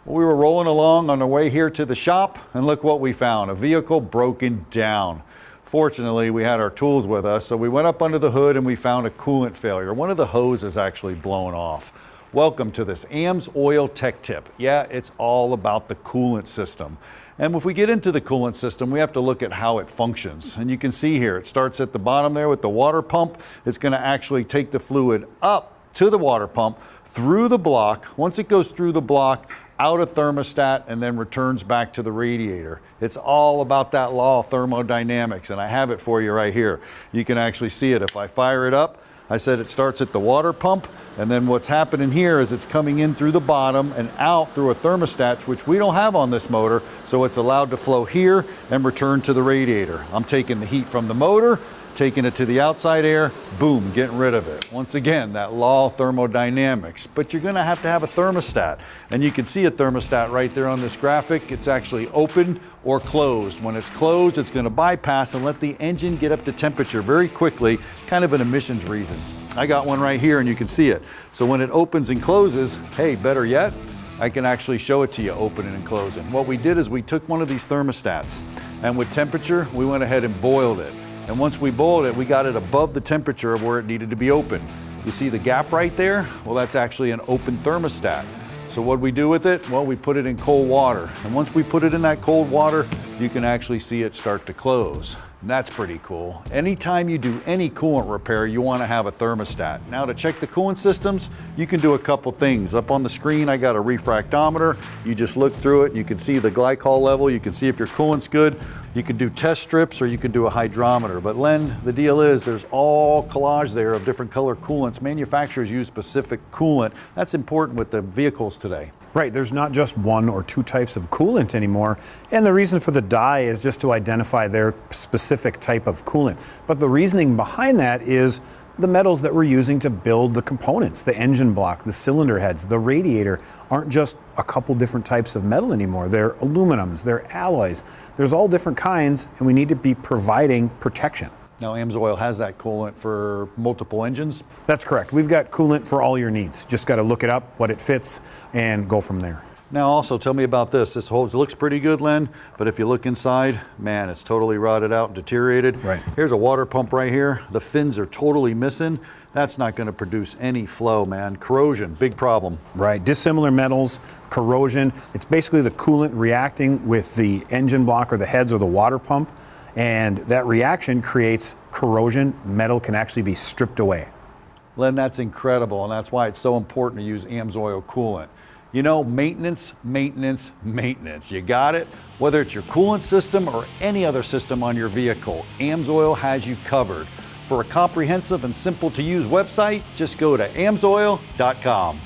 We were rolling along on the way here to the shop, and look what we found, a vehicle broken down. Fortunately, we had our tools with us, so we went up under the hood and we found a coolant failure. One of the hoses actually blown off. Welcome to this AMSOIL Tech Tip. Yeah, it's all about the coolant system. And if we get into the coolant system, we have to look at how it functions. And you can see here, it starts at the bottom there with the water pump. It's going to actually take the fluid up to the water pump, through the block. Once it goes through the block, out a thermostat, and then returns back to the radiator. It's all about that law of thermodynamics, and I have it for you right here. You can actually see it. If I fire it up, I said it starts at the water pump, and then what's happening here is it's coming in through the bottom and out through a thermostat, which we don't have on this motor, so it's allowed to flow here and return to the radiator. I'm taking the heat from the motor, taking it to the outside air, boom, getting rid of it. Once again, that law of thermodynamics. But you're gonna have to have a thermostat. And you can see a thermostat right there on this graphic. It's actually open or closed. When it's closed, it's gonna bypass and let the engine get up to temperature very quickly, kind of an emissions reasons. I got one right here and you can see it. So when it opens and closes, hey, better yet, I can actually show it to you opening and closing. What we did is we took one of these thermostats, and with temperature, we went ahead and boiled it. And once we boiled it, we got it above the temperature of where it needed to be open. You see the gap right there? Well, that's actually an open thermostat. So what we do with it? Well, we put it in cold water. And once we put it in that cold water, you can actually see it start to close. And that's pretty cool. Anytime you do any coolant repair, you want to have a thermostat. Now to check the coolant systems, you can do a couple things. Up on the screen, I got a refractometer. You just look through it, you can see the glycol level, you can see if your coolant's good. You can do test strips or you can do a hydrometer. But Len, the deal is there's all collage there of different color coolants. Manufacturers use specific coolant. That's important with the vehicles today. Right, there's not just one or two types of coolant anymore, and the reason for the dye is just to identify their specific type of coolant. But the reasoning behind that is the metals that we're using to build the components, the engine block, the cylinder heads, the radiator, aren't just a couple different types of metal anymore. They're aluminums, they're alloys. There's all different kinds, and we need to be providing protection. Now AMSOIL has that coolant for multiple engines? That's correct. We've got coolant for all your needs. Just got to look it up, what it fits, and go from there. Now also tell me about this. This hose looks pretty good, Len, but if you look inside, man, it's totally rotted out and deteriorated. Right. Here's a water pump right here. The fins are totally missing. That's not going to produce any flow, man. Corrosion, big problem. Right, dissimilar metals, corrosion. It's basically the coolant reacting with the engine block or the heads or the water pump. And that reaction creates corrosion. Metal can actually be stripped away. Len, that's incredible, and that's why it's so important to use AMSOIL coolant. You know, maintenance, maintenance, maintenance. You got it? Whether it's your coolant system or any other system on your vehicle, AMSOIL has you covered. For a comprehensive and simple to use website, just go to amsoil.com.